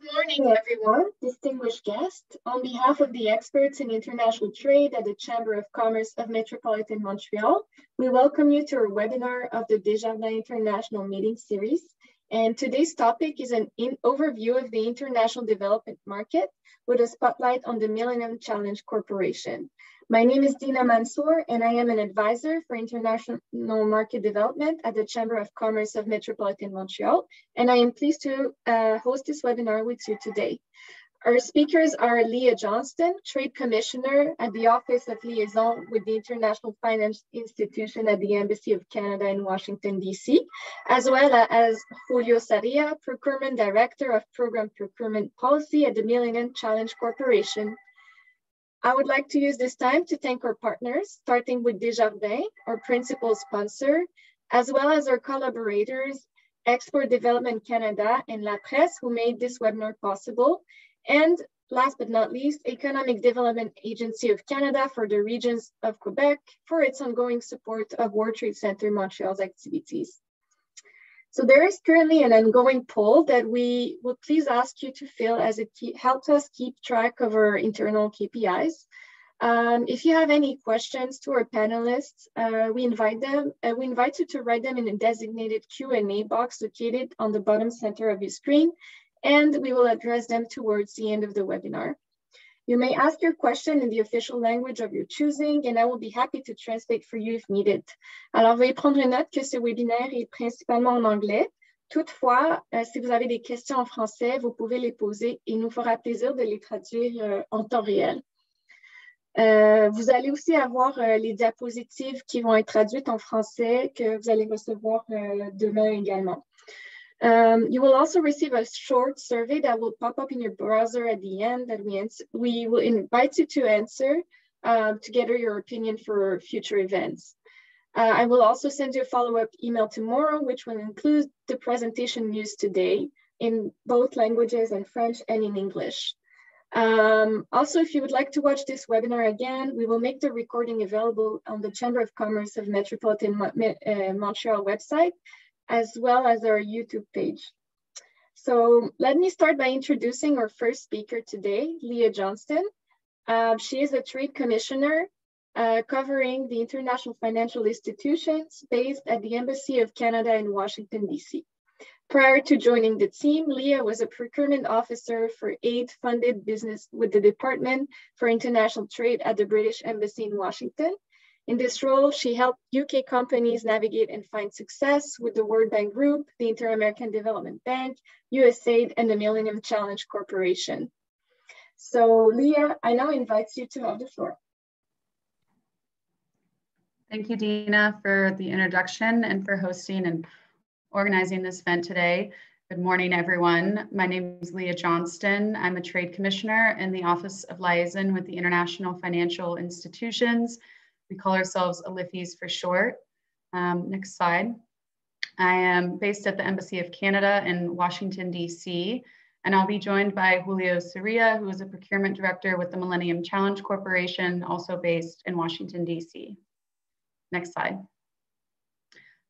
Good morning, everyone, distinguished guests. On behalf of the experts in international trade at the Chamber of Commerce of Metropolitan Montreal, we welcome you to our webinar of the Desjardins International Meeting Series. And today's topic is an overview of the international development market with a spotlight on the Millennium Challenge Corporation. My name is Dina Mansour, and I am an advisor for international market development at the Chamber of Commerce of Metropolitan Montreal, and I am pleased to host this webinar with you today. Our speakers are Leah Johnston, Trade Commissioner at the Office of Liaison with the International Finance Institution at the Embassy of Canada in Washington, D.C., as well as Julio Sarria, Procurement Director of Program Procurement Policy at the Millennium Challenge Corporation. I would like to use this time to thank our partners, starting with Desjardins, our principal sponsor, as well as our collaborators, Export Development Canada and La Presse, who made this webinar possible, and last but not least, Economic Development Agency of Canada for the regions of Quebec for its ongoing support of World Trade Center Montreal's activities. So there is currently an ongoing poll that we would please ask you to fill, as it helps us keep track of our internal KPIs. If you have any questions to our panelists, we invite you to write them in a designated Q&A box located on the bottom center of your screen, and we will address them towards the end of the webinar. You may ask your question in the official language of your choosing, and I will be happy to translate for you if needed. Alors, veuillez prendre note que ce webinaire est principalement en anglais. Toutefois, si vous avez des questions en français, vous pouvez les poser et il nous fera plaisir de les traduire en temps réel. Vous allez aussi avoir les diapositives qui vont être traduites en français que vous allez recevoir demain également. You will also receive a short survey that will pop up in your browser at the end that we will invite you to answer to gather your opinion for future events. I will also send you a follow-up email tomorrow, which will include the presentation used today in both languages, in French and in English. Also, if you would like to watch this webinar again, we will make the recording available on the Chamber of Commerce of Metropolitan Montreal website, as well as our YouTube page. So let me start by introducing our first speaker today, Leah Johnston. She is a trade commissioner covering the international financial institutions based at the Embassy of Canada in Washington, D.C. Prior to joining the team, Leah was a procurement officer for aid-funded business with the Department for International Trade at the British Embassy in Washington. In this role, she helped UK companies navigate and find success with the World Bank Group, the Inter-American Development Bank, USAID, and the Millennium Challenge Corporation. So, Leah, I now invite you to have the floor. Thank you, Dina, for the introduction and for hosting and organizing this event today. Good morning, everyone. My name is Leah Johnston. I'm a trade commissioner in the Office of Liaison with the International Financial Institutions. We call ourselves ALIFIs for short. Next slide. I am based at the Embassy of Canada in Washington, D.C., and I'll be joined by Julio Sarria, who is a procurement director with the Millennium Challenge Corporation, also based in Washington, D.C. Next slide.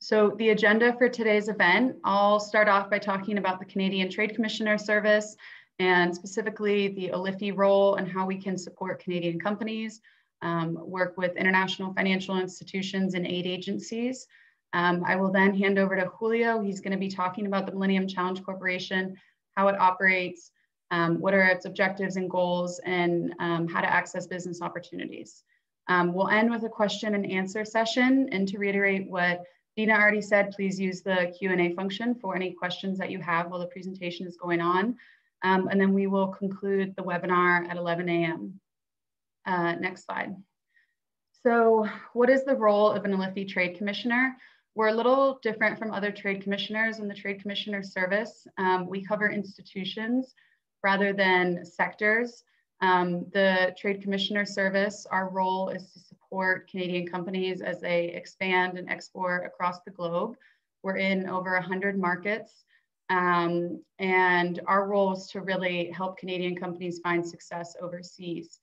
So the agenda for today's event, I'll start off by talking about the Canadian Trade Commissioner Service and specifically the ALIFI role and how we can support Canadian companies. Work with international financial institutions and aid agencies. I will then hand over to Julio. He's going to be talking about the Millennium Challenge Corporation, how it operates, what are its objectives and goals, and how to access business opportunities. We'll end with a question and answer session. And to reiterate what Dina already said, please use the Q&A function for any questions that you have while the presentation is going on. And then we will conclude the webinar at 11 a.m. Next slide. So what is the role of an ALIFI Trade Commissioner? We're a little different from other trade commissioners in the Trade Commissioner Service. We cover institutions rather than sectors. The Trade Commissioner Service, our role is to support Canadian companies as they expand and export across the globe. We're in over 100 markets. And our role is to really help Canadian companies find success overseas.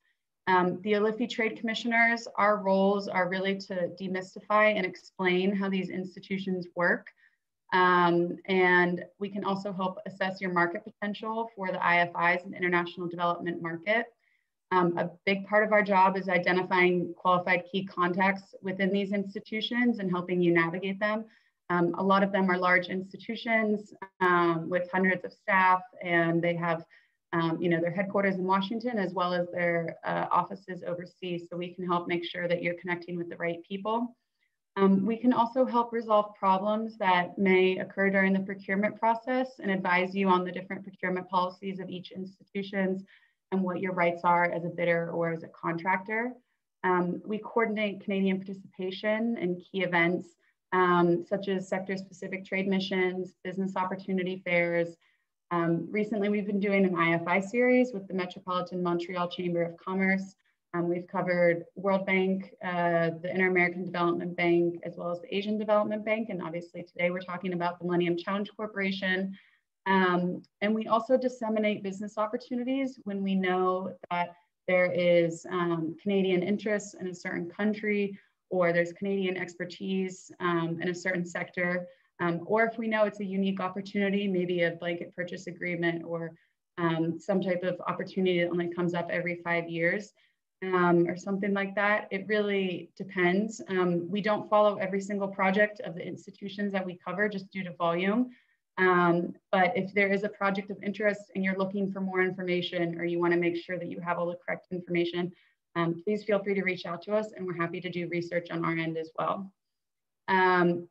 The ALIFI Trade Commissioners, our roles are really to demystify and explain how these institutions work. And we can also help assess your market potential for the IFIs and international development market. A big part of our job is identifying qualified key contacts within these institutions and helping you navigate them. A lot of them are large institutions with hundreds of staff, and they have their headquarters in Washington as well as their offices overseas. So we can help make sure that you're connecting with the right people. We can also help resolve problems that may occur during the procurement process and advise you on the different procurement policies of each institutions and what your rights are as a bidder or as a contractor. We coordinate Canadian participation in key events such as sector-specific trade missions, business opportunity fairs. Recently, we've been doing an IFI series with the Metropolitan Montreal Chamber of Commerce. We've covered World Bank, the Inter-American Development Bank, as well as the Asian Development Bank. And obviously today we're talking about the Millennium Challenge Corporation. And we also disseminate business opportunities when we know that there is Canadian interest in a certain country, or there's Canadian expertise in a certain sector, or if we know it's a unique opportunity, maybe a blanket purchase agreement or some type of opportunity that only comes up every 5 years. Or something like that. It really depends. We don't follow every single project of the institutions that we cover just due to volume. But if there is a project of interest and you're looking for more information, or you want to make sure that you have all the correct information, please feel free to reach out to us, and we're happy to do research on our end as well.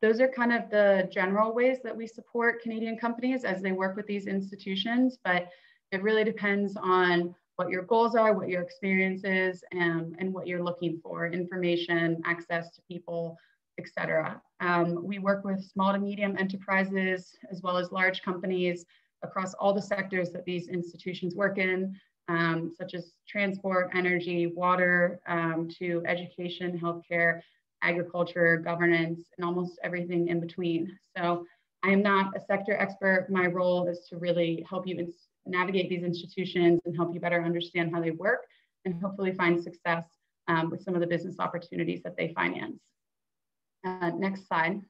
Those are kind of the general ways that we support Canadian companies as they work with these institutions, but it really depends on what your goals are, what your experience is, and what you're looking for, information, access to people, etc. We work with small to medium enterprises, as well as large companies across all the sectors that these institutions work in, such as transport, energy, water, to education, healthcare, agriculture, governance, and almost everything in between. So I am not a sector expert. My role is to really help you navigate these institutions and help you better understand how they work, and hopefully find success with some of the business opportunities that they finance. Next slide.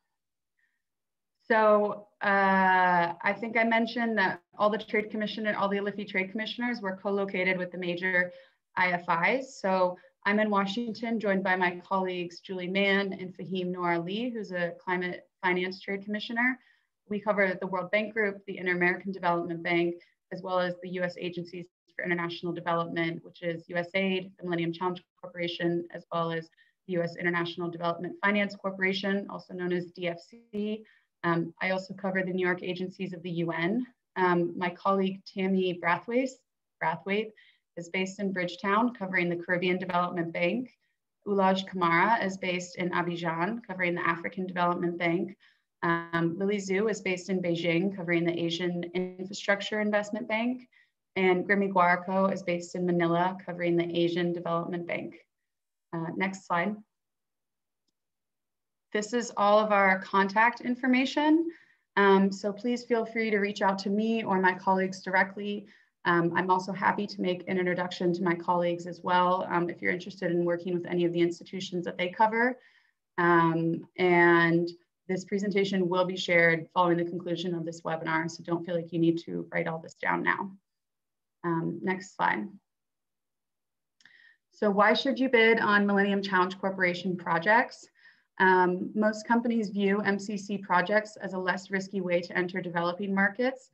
So I think I mentioned that all the LIFI trade commissioners were co-located with the major IFIs. So I'm in Washington, joined by my colleagues Julie Mann and Fahim Noor Ali, who's a climate finance trade commissioner. We cover the World Bank Group, the Inter-American Development Bank, as well as the U.S. agencies for international development, which is USAID, the Millennium Challenge Corporation, as well as the U.S. International Development Finance Corporation, also known as DFC. I also cover the New York agencies of the UN. My colleague Tammy Brathwaite is based in Bridgetown, covering the Caribbean Development Bank. Ulaj Kamara is based in Abidjan, covering the African Development Bank. Lily Zhu is based in Beijing, covering the Asian Infrastructure Investment Bank. And Grimmy Guarco is based in Manila, covering the Asian Development Bank. Next slide. This is all of our contact information. So please feel free to reach out to me or my colleagues directly. I'm also happy to make an introduction to my colleagues as well, if you're interested in working with any of the institutions that they cover. And this presentation will be shared following the conclusion of this webinar, so don't feel like you need to write all this down now. Next slide. So why should you bid on Millennium Challenge Corporation projects? Most companies view MCC projects as a less risky way to enter developing markets.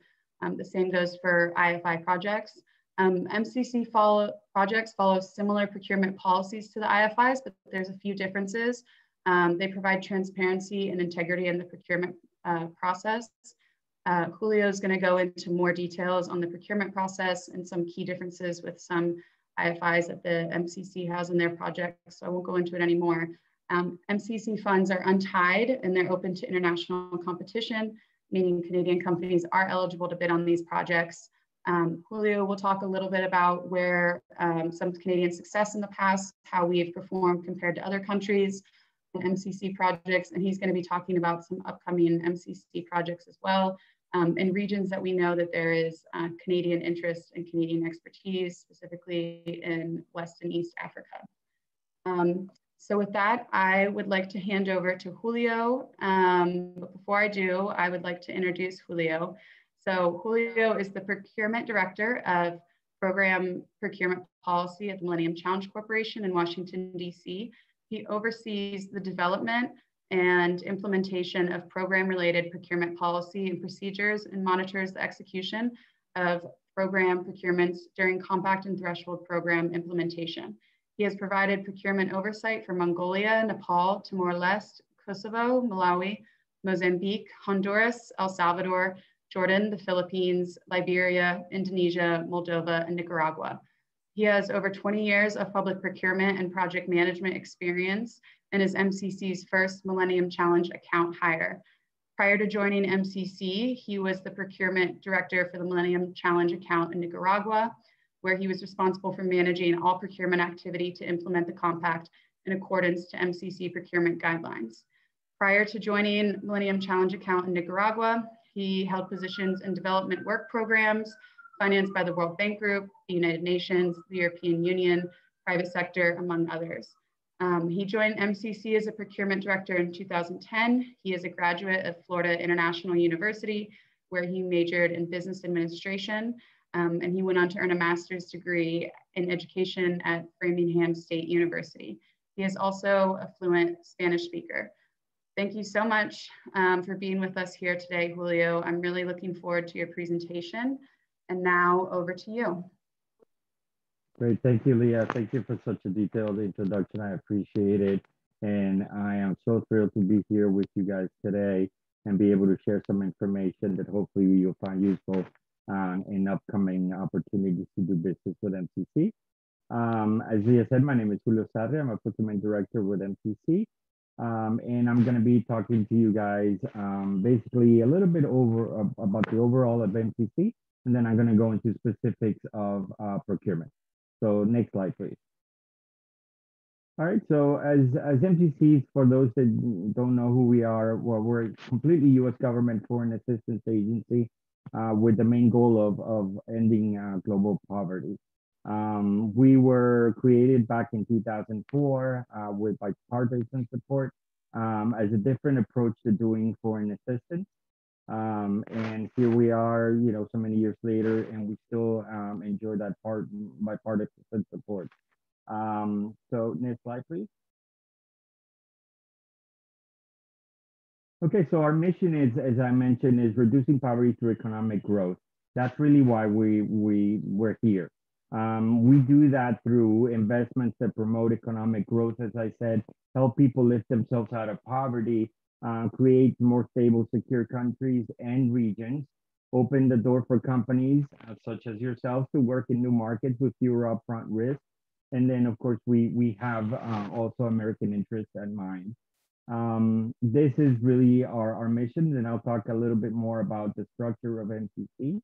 The same goes for IFI projects. MCC projects follow similar procurement policies to the IFIs, but there's a few differences. They provide transparency and integrity in the procurement process. Julio is going to go into more details on the procurement process and some key differences with some IFIs that the MCC has in their projects, so I won't go into it anymore. MCC funds are untied and they're open to international competition, meaning Canadian companies are eligible to bid on these projects. Julio will talk a little bit about where some Canadian success in the past, how we've performed compared to other countries in MCC projects, and he's going to be talking about some upcoming MCC projects as well in regions that we know that there is Canadian interest and Canadian expertise, specifically in West and East Africa. So with that, I would like to hand over to Julio. But before I do, I would like to introduce Julio. So Julio is the Procurement Director of Program Procurement Policy at the Millennium Challenge Corporation in Washington, D.C. He oversees the development and implementation of program-related procurement policy and procedures and monitors the execution of program procurements during compact and threshold program implementation. He has provided procurement oversight for Mongolia, Nepal, Timor-Leste, Kosovo, Malawi, Mozambique, Honduras, El Salvador, Jordan, the Philippines, Liberia, Indonesia, Moldova, and Nicaragua. He has over 20 years of public procurement and project management experience and is MCC's first Millennium Challenge account hire. Prior to joining MCC, he was the procurement director for the Millennium Challenge account in Nicaragua, where he was responsible for managing all procurement activity to implement the compact in accordance to MCC procurement guidelines. Prior to joining Millennium Challenge account in Nicaragua, he held positions in development work programs financed by the World Bank Group, the United Nations, the European Union, private sector, among others. He joined MCC as a procurement director in 2010. He is a graduate of Florida International University, where he majored in business administration, and he went on to earn a master's degree in education at Framingham State University. He is also a fluent Spanish speaker. Thank you so much for being with us here today, Julio. I'm really looking forward to your presentation. And now over to you. Great, thank you, Leah. Thank you for such a detailed introduction. I appreciate it. And I am so thrilled to be here with you guys today and be able to share some information that hopefully you'll find useful in upcoming opportunities to do business with MCC. As Leah said, my name is Julio Sarre. I'm a procurement director with MCC. And I'm going to be talking to you guys basically a little bit about the overall of MCC, and then I'm going to go into specifics of procurement. So next slide, please. All right, so as MCCs, for those that don't know who we are, well, we're a completely U.S. government foreign assistance agency with the main goal of ending global poverty. We were created back in 2004 with bipartisan support as a different approach to doing foreign assistance. And here we are, you know, so many years later, and we still enjoy that bipartisan support. So next slide, please. Okay, so our mission is, as I mentioned, is reducing poverty through economic growth. That's really why we're here. We do that through investments that promote economic growth, as I said, help people lift themselves out of poverty, create more stable, secure countries and regions, open the door for companies such as yourselves to work in new markets with fewer upfront risks. And then, of course, we have also American interests in mind. This is really our mission, and I'll talk a little bit more about the structure of MCC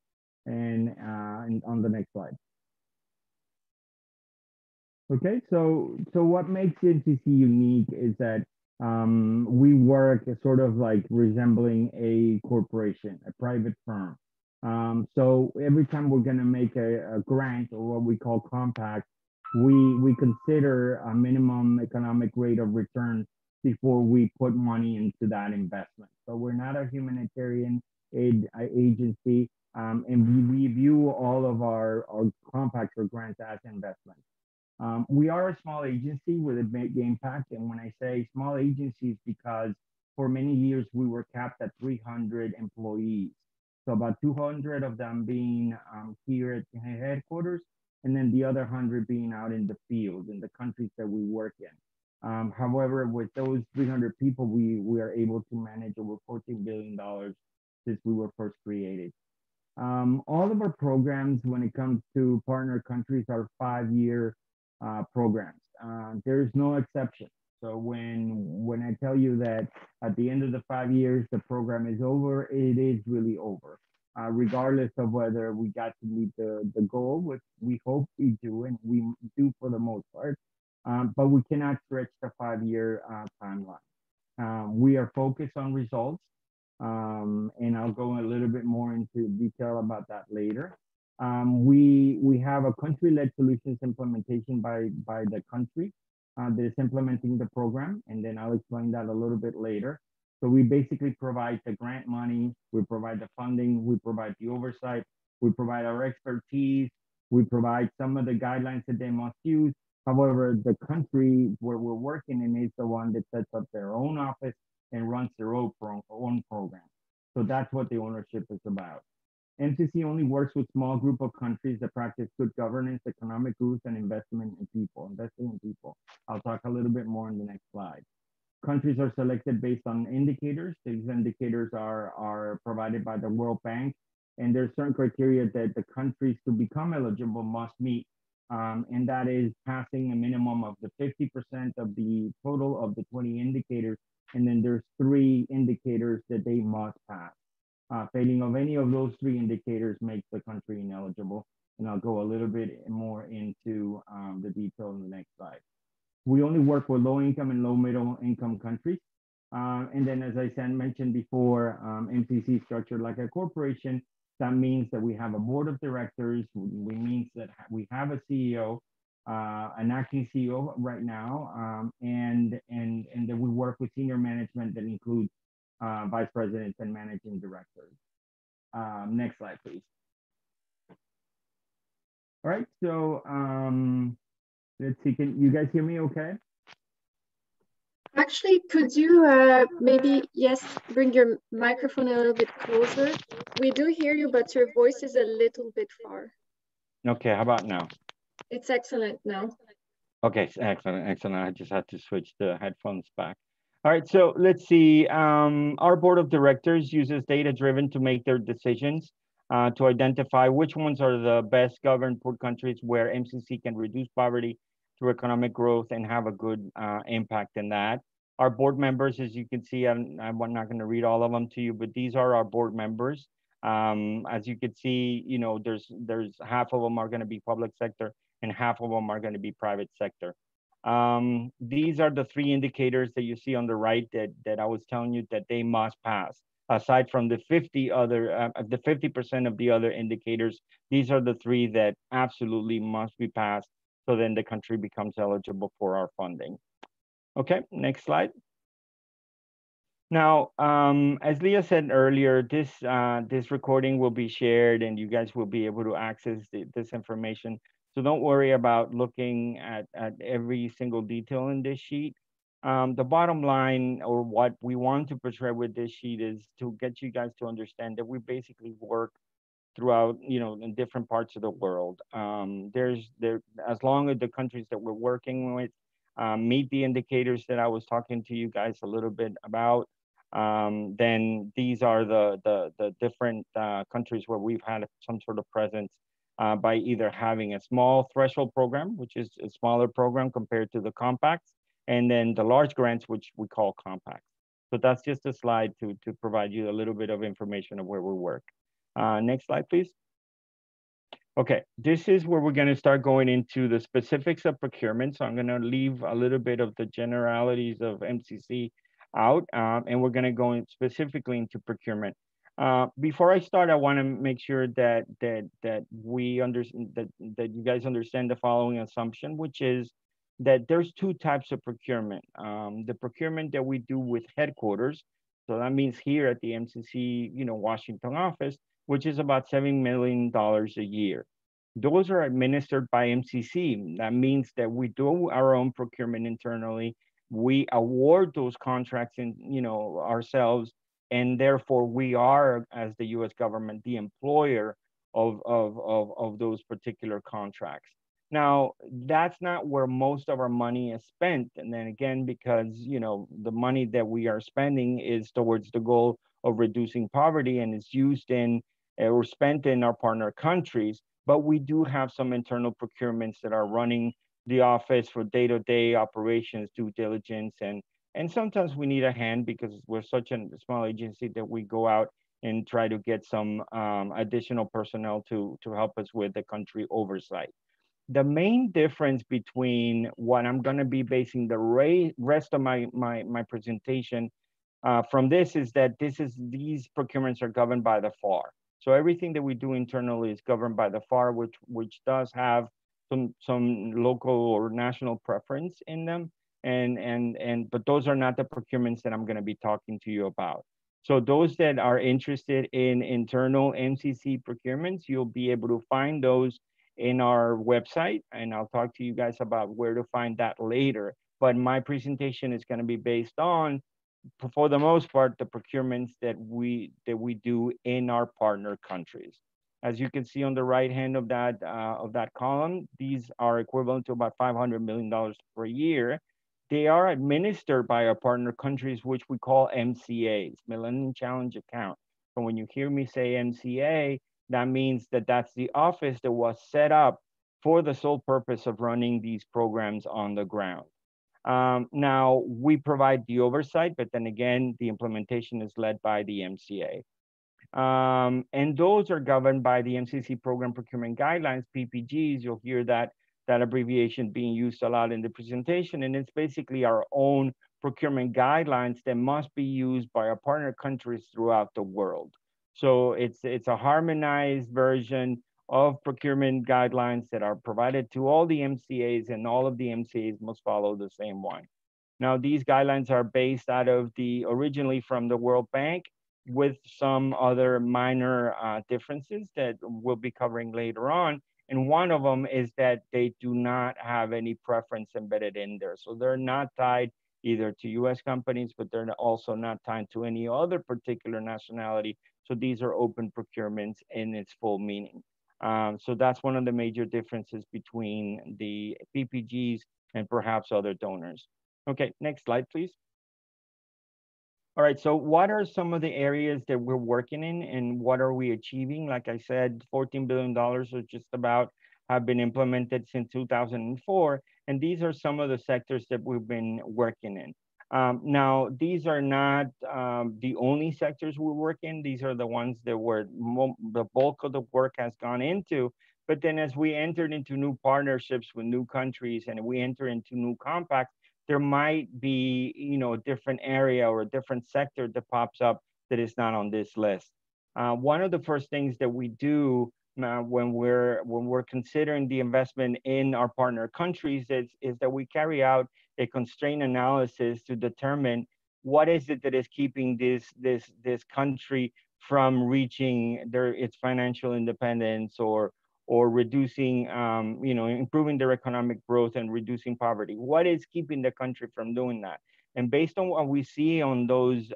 and on the next slide. Okay, so what makes MCC unique is that we work sort of like resembling a corporation, a private firm. So every time we're going to make a grant or what we call compact, we consider a minimum economic rate of return before we put money into that investment. So we're not a humanitarian aid agency, and we view all of our compacts or grants as investments. We are a small agency with a big impact, and when I say small agencies, because for many years we were capped at 300 employees. So about 200 of them being here at the headquarters, and then the other 100 being out in the field, in the countries that we work in. However, with those 300 people, we are able to manage over $14 billion since we were first created. All of our programs, when it comes to partner countries, are 5-year programs. There's no exception. So when I tell you that at the end of the 5 years, the program is over, it is really over. Regardless of whether we got to meet the goal, which we hope we do, and we do for the most part, but we cannot stretch the 5-year timeline. We are focused on results, and I'll go a little bit more into detail about that later. We have a country-led solutions implementation by the country. that is implementing the program, and then I'll explain that a little bit later. So we basically provide the grant money, we provide the funding, we provide the oversight, we provide our expertise, we provide some of the guidelines that they must use. However, the country where we're working in is the one that sets up their own office and runs their own program. So that's what the ownership is about. MCC only works with small group of countries that practice good governance, economic growth, and investment in people, investing in people. I'll talk a little bit more in the next slide. Countries are selected based on indicators. These indicators are provided by the World Bank, and there's certain criteria that the countries to become eligible must meet, and that is passing a minimum of the 50% of the total of the 20 indicators, and then there's 3 indicators that they must pass. Failing of any of those 3 indicators makes the country ineligible, and I'll go a little bit more into the detail in the next slide. We only work with low income and low middle income countries. And then as I mentioned before, MCC is structured like a corporation. That means that we have a board of directors. We means that we have a CEO, an acting CEO right now, and that we work with senior management that includes vice presidents and managing directors. Next slide, please. All right, so let's see, can you guys hear me okay? Actually, could you maybe, yes, bring your microphone a little bit closer? We do hear you, but your voice is a little bit far. Okay, how about now? It's excellent now. Okay, excellent, excellent. I just had to switch the headphones back. All right, so let's see. Our board of directors uses data-driven to make their decisions, to identify which ones are the best governed poor countries where MCC can reduce poverty through economic growth and have a good impact in that. Our board members, as you can see, I'm not going to read all of them to you, but these are our board members. As you can see, you know, there's half of them are going to be public sector and half of them are going to be private sector. These are the 3 indicators that you see on the right that I was telling you that they must pass. Aside from the 50% of the other indicators, these are the 3 that absolutely must be passed. So then the country becomes eligible for our funding. Okay, next slide. Now, as Leah said earlier, this recording will be shared and you guys will be able to access this information. So don't worry about looking at every single detail in this sheet. The bottom line, or what we want to portray with this sheet, is to get you guys to understand that we basically work throughout, you know, in different parts of the world. As long as the countries that we're working with meet the indicators that I was talking to you guys a little bit about, then these are the different countries where we've had some sort of presence by either having a small threshold program, which is a smaller program compared to the compacts, and then the large grants, which we call compacts. So that's just a slide to provide you a little bit of information of where we work. Next slide, please. Okay, this is where we're going to start going into the specifics of procurement. So I'm going to leave a little bit of the generalities of MCC out, and we're going to go in specifically into procurement. Before I start, I want to make sure that we understand that you guys understand the following assumption, which is that there's 2 types of procurement. The procurement that we do with headquarters, so that means here at the MCC, you know, Washington office, which is about $7 million a year. Those are administered by MCC. That means that we do our own procurement internally. We award those contracts in, you know, ourselves, and therefore we are, as the U.S. government, the employer of those particular contracts. Now, that's not where most of our money is spent. And then again, because, you know, the money that we are spending is towards the goal of reducing poverty and is used in or spent in our partner countries, but we do have some internal procurements that are running the office for day-to-day operations, due diligence, and sometimes we need a hand because we're such a small agency that we go out and try to get some additional personnel to help us with the country oversight. The main difference between what I'm going to be basing the rest of my presentation from this is that these procurements are governed by the FAR. So everything that we do internally is governed by the FAR, which does have some local or national preference in them. But those are not the procurements that I'm going to be talking to you about. So those that are interested in internal MCC procurements, you'll be able to find those in our website, and I'll talk to you guys about where to find that later. But my presentation is going to be based on, for the most part, the procurements that we do in our partner countries. As you can see on the right hand of that column, these are equivalent to about $500 million per year. They are administered by our partner countries, which we call MCAs, Millennium Challenge Account. So when you hear me say MCA, that means that that's the office that was set up for the sole purpose of running these programs on the ground. Now, we provide the oversight, but then again, the implementation is led by the MCA. And those are governed by the MCC Program Procurement Guidelines, PPGs. You'll hear that abbreviation being used a lot in the presentation, and it's basically our own procurement guidelines that must be used by our partner countries throughout the world. So it's a harmonized version of procurement guidelines that are provided to all the MCAs, and all of the MCAs must follow the same one. Now, these guidelines are based out of originally from the World Bank, with some other minor differences that we'll be covering later on. And one of them is that they do not have any preference embedded in there. So they're not tied either to US companies, but they're also not tied to any other particular nationality. So these are open procurements in its full meaning. So that's one of the major differences between the PPGs and perhaps other donors. Okay, next slide, please. All right, so what are some of the areas that we're working in, and what are we achieving? Like I said, $14 billion or just about have been implemented since 2004. And these are some of the sectors that we've been working in. Now, these are not the only sectors we work in. These are the ones that the bulk of the work has gone into. But then as we entered into new partnerships with new countries, and we enter into new compacts, there might be, a different area or a different sector that pops up that is not on this list. One of the first things that we do when we're considering the investment in our partner countries is that we carry out a constraint analysis to determine what is it that is keeping this country from reaching its financial independence, or reducing, improving their economic growth and reducing poverty. What is keeping the country from doing that? And based on what we see on those,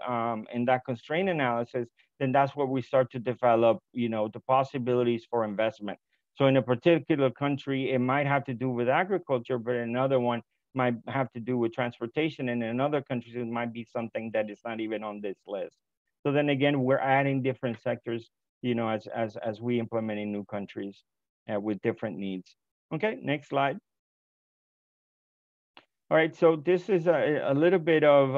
in that constraint analysis, then that's where we start to develop, the possibilities for investment. So in a particular country, it might have to do with agriculture, but another one might have to do with transportation. And in other countries, it might be something that is not even on this list. So then again, we're adding different sectors, as we implement in new countries. With different needs. Okay, next slide. All right, so this is a little bit of,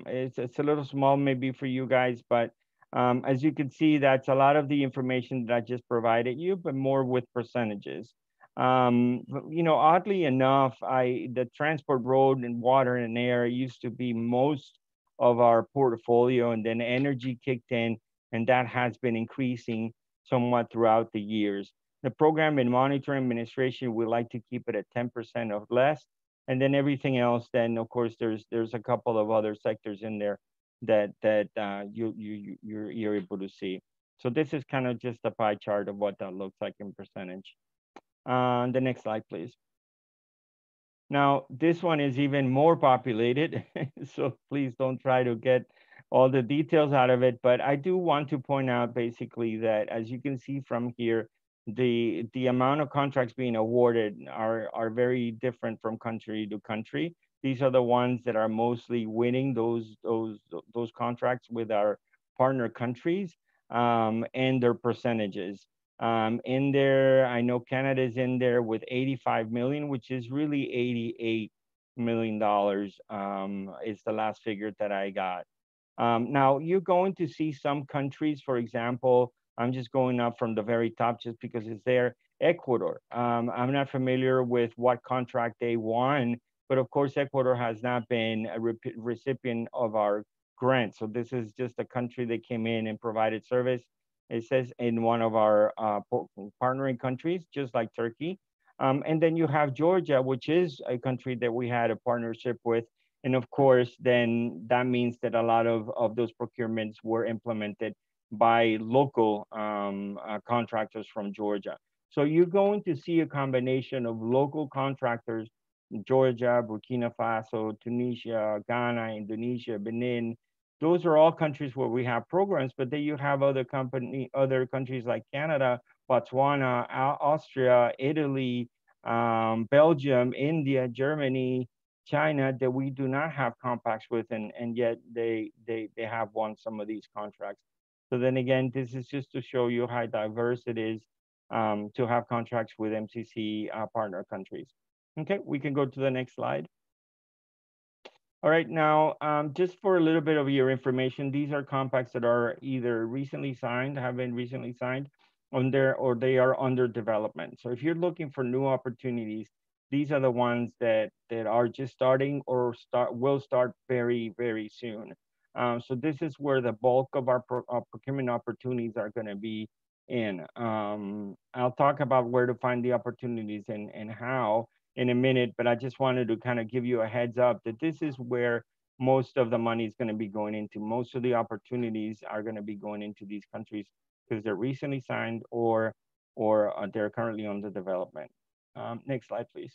it's a little small maybe for you guys, but as you can see, that's a lot of the information that I just provided you, but more with percentages. Oddly enough, the transport, road and water and air used to be most of our portfolio, and then energy kicked in, and that has been increasing somewhat throughout the years. The program and monitoring administration, we like to keep it at 10% or less. And then everything else, then of course, there's a couple of other sectors in there that you're able to see. So this is kind of just a pie chart of what that looks like in percentage. The next slide, please. Now, this one is even more populated, so please don't try to get all the details out of it. But I do want to point out basically that, as you can see from here, the amount of contracts being awarded are very different from country to country. These are the ones that are mostly winning those contracts with our partner countries, and their percentages. In there, I know Canada is in there with 85 million, which is really $88 million is the last figure that I got. Now, you're going to see some countries, for example, I'm just going up from the very top just because it's there. Ecuador. I'm not familiar with what contract they won, but of course, Ecuador has not been a recipient of our grant. So this is just a country that came in and provided service. It says in one of our partnering countries, just like Turkey. And then you have Georgia, which is a country that we had a partnership with. And of course, then that means that a lot of those procurements were implemented by local contractors from Georgia. So you're going to see a combination of local contractors, Georgia, Burkina Faso, Tunisia, Ghana, Indonesia, Benin. Those are all countries where we have programs, but then you have other countries like Canada, Botswana, Austria, Italy, Belgium, India, Germany, China that we do not have compacts with, and yet they have won some of these contracts. So then again, this is just to show you how diverse it is to have contracts with MCC partner countries. Okay, we can go to the next slide. All right, now, just for a little bit of your information, these are compacts that are either recently signed, have been recently signed, or they are under development. So if you're looking for new opportunities, these are the ones that are just starting or will start very, very soon. So this is where the bulk of our procurement opportunities are going to be in. I'll talk about where to find the opportunities and how in a minute, but I just wanted to kind of give you a heads up that this is where most of the money is going to be going into. Most of the opportunities are going to be going into these countries because they're recently signed or they're currently under development. Next slide, please.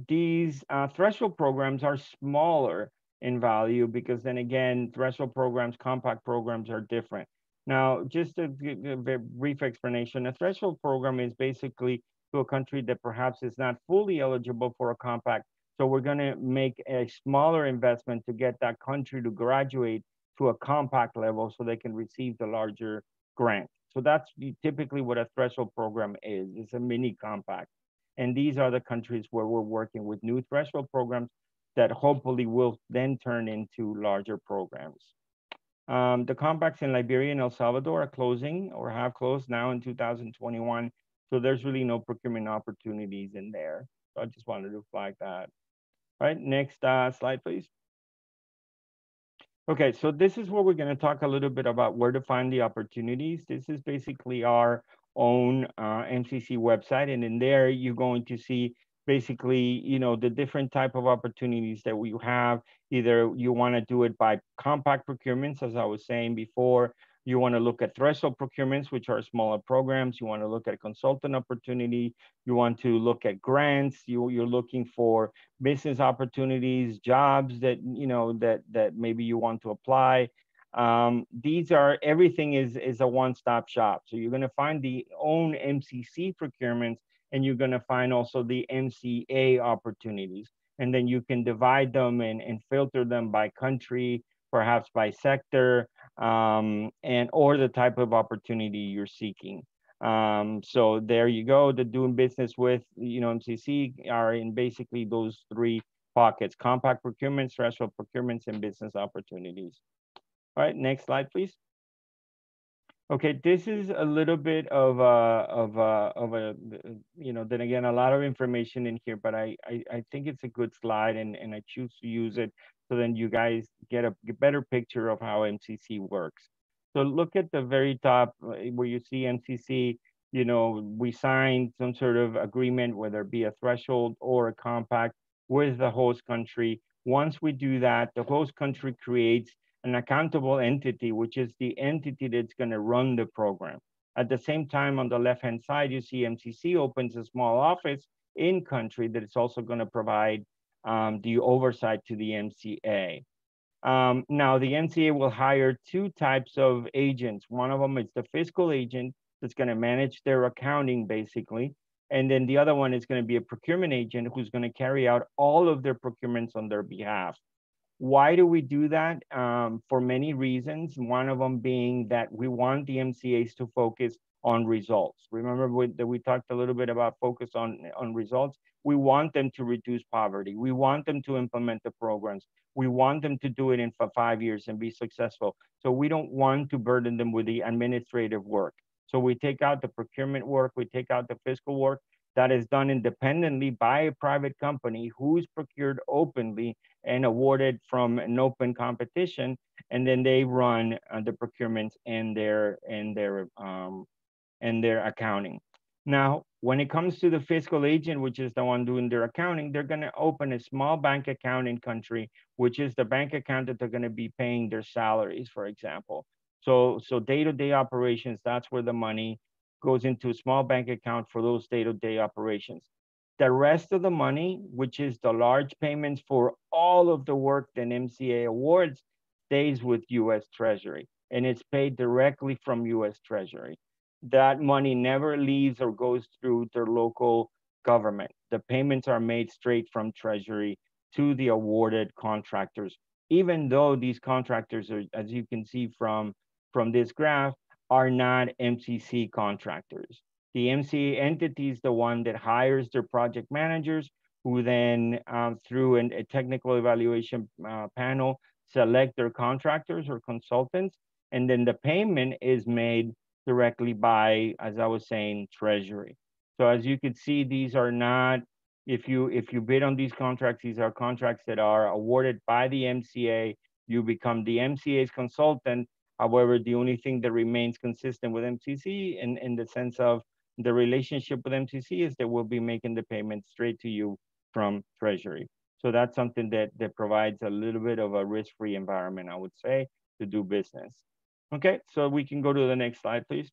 These threshold programs are smaller in value because then again, threshold programs, compact programs are different. Now, just to give a brief explanation, a threshold program is basically to a country that perhaps is not fully eligible for a compact. So we're going to make a smaller investment to get that country to graduate to a compact level so they can receive the larger grant. So that's typically what a threshold program is. It's a mini compact. And these are the countries where we're working with new threshold programs that hopefully will then turn into larger programs. The compacts in Liberia and El Salvador are closing or have closed now in 2021. So there's really no procurement opportunities in there. So I just wanted to flag that. All right, next slide, please. Okay, so this is where we're going to talk a little bit about where to find the opportunities. This is basically our own MCC website, and in there you're going to see basically, you know, the different type of opportunities that we have. Either you want to do it by compact procurements, as I was saying before. You want to look at threshold procurements, which are smaller programs. You want to look at consultant opportunity. You want to look at grants. You're looking for business opportunities, jobs that, you know, that maybe you want to apply. These are, everything is a one-stop shop. So you're going to find the own MCC procurements, and you're going to find also the MCA opportunities. And then you can divide them and filter them by country, perhaps by sector, and or the type of opportunity you're seeking. So there you go. The doing business with, you know, MCC are in basically those three pockets: compact procurements, threshold procurements, and business opportunities. All right, next slide, please. Okay, this is a little bit of a, you know, then again, a lot of information in here, but I think it's a good slide, and I choose to use it so then you guys get a better picture of how MCC works. So look at the very top where you see MCC, you know, we signed some sort of agreement, whether it be a threshold or a compact with the host country. Once we do that, the host country creates an accountable entity, which is the entity that's going to run the program. At the same time, on the left-hand side, you see MCC opens a small office in country that is also going to provide the oversight to the MCA. Now, the MCA will hire two types of agents. One of them is the fiscal agent that's going to manage their accounting, basically. And then the other one is going to be a procurement agent who's going to carry out all of their procurements on their behalf. Why do we do that? For many reasons. One of them being that we want the MCAs to focus on results. Remember that we talked a little bit about focus on results. We want them to reduce poverty. We want them to implement the programs. We want them to do it in for 5 years and be successful. So we don't want to burden them with the administrative work. So we take out the procurement work, we take out the fiscal work that is done independently by a private company who's procured openly and awarded from an open competition, and then they run the procurements and their accounting. Now, when it comes to the fiscal agent, which is the one doing their accounting, they're going to open a small bank account in country, which is the bank account that they're going to be paying their salaries, for example. So day-to-day operations, that's where the money goes into a small bank account for those day-to-day operations. The rest of the money, which is the large payments for all of the work that MCA awards, stays with U.S. Treasury, and it's paid directly from U.S. Treasury. That money never leaves or goes through their local government. The payments are made straight from Treasury to the awarded contractors, even though these contractors are, as you can see from this graph, are not MCC contractors. The MCA entity is the one that hires their project managers, who then, through a technical evaluation panel, select their contractors or consultants, and then the payment is made directly by, as I was saying, Treasury. So as you can see, these are not, if you bid on these contracts, these are contracts that are awarded by the MCA. You become the MCA's consultant. However, the only thing that remains consistent with MCC in the sense of the relationship with MCC is that we'll be making the payment straight to you from Treasury. So that's something that provides a little bit of a risk-free environment, I would say, to do business. Okay, so we can go to the next slide, please.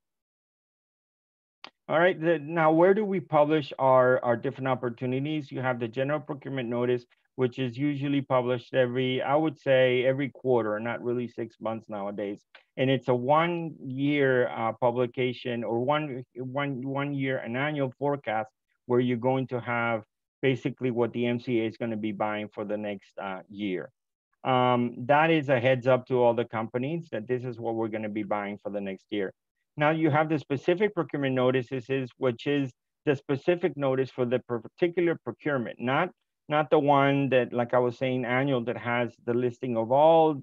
All right, now where do we publish our different opportunities? You have the general procurement notice, which is usually published I would say every quarter, not really 6 months nowadays. And it's a 1 year publication, or one year, an annual forecast, where you're going to have basically what the MCA is going to be buying for the next year. That is a heads up to all the companies that this is what we're going to be buying for the next year. Now you have the specific procurement notices, which is the specific notice for the particular procurement, not the one that, like I was saying, annual, that has the listing of all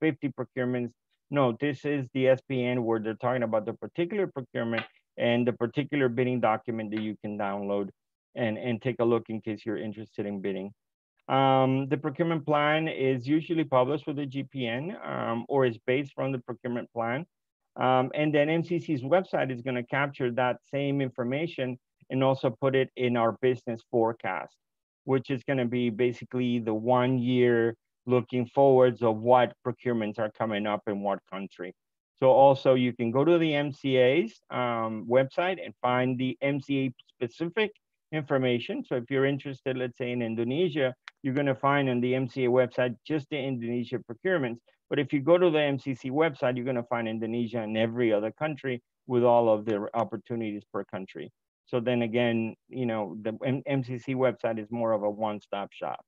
50 procurements. No, this is the SPN where they're talking about the particular procurement and the particular bidding document that you can download and take a look in case you're interested in bidding. The procurement plan is usually published with the GPN, or is based from the procurement plan. And then MCC's website is going to capture that same information and also put it in our business forecast, which is going to be basically the 1 year looking forwards of what procurements are coming up in what country. So also you can go to the MCA's website and find the MCA specific information. So if you're interested, let's say in Indonesia, you're going to find on the MCA website just the Indonesia procurements. But if you go to the MCC website, you're going to find Indonesia and every other country with all of their opportunities per country. So then again, the MCC website is more of a one-stop shop.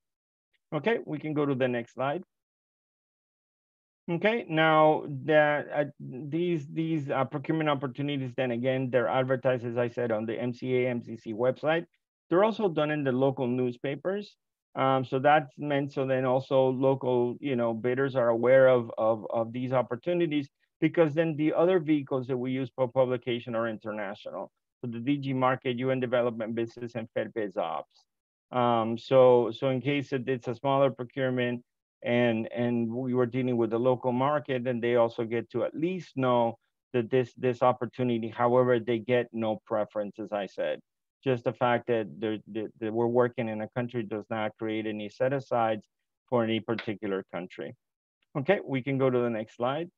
Okay, we can go to the next slide. Okay, now these procurement opportunities, then again, they're advertised, as I said, on the MCA, MCC website. They're also done in the local newspapers. So that's meant so then also local, bidders are aware of these opportunities, because then the other vehicles that we use for publication are international. So the DG Market, UN Development Business, and Fed Biz Ops. So in case it's a smaller procurement and we were dealing with the local market, then they also get to at least know that this opportunity, however, they get no preference, as I said. Just the fact that we're working in a country does not create any set-asides for any particular country. Okay, we can go to the next slide.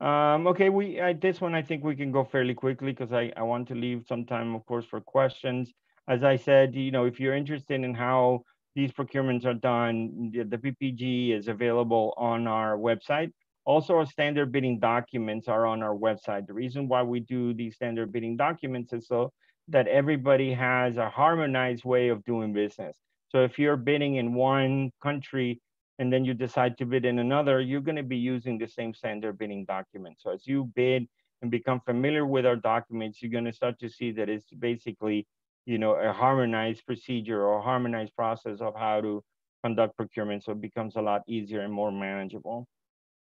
Okay, this one I think we can go fairly quickly because I want to leave some time, of course, for questions. As I said, if you're interested in how these procurements are done, the PPG is available on our website. Also, our standard bidding documents are on our website. The reason why we do these standard bidding documents is so that everybody has a harmonized way of doing business. So if you're bidding in one country and then you decide to bid in another, you're going to be using the same standard bidding document. So as you bid and become familiar with our documents, you're going to start to see that it's basically, a harmonized procedure or harmonized process of how to conduct procurement. So it becomes a lot easier and more manageable.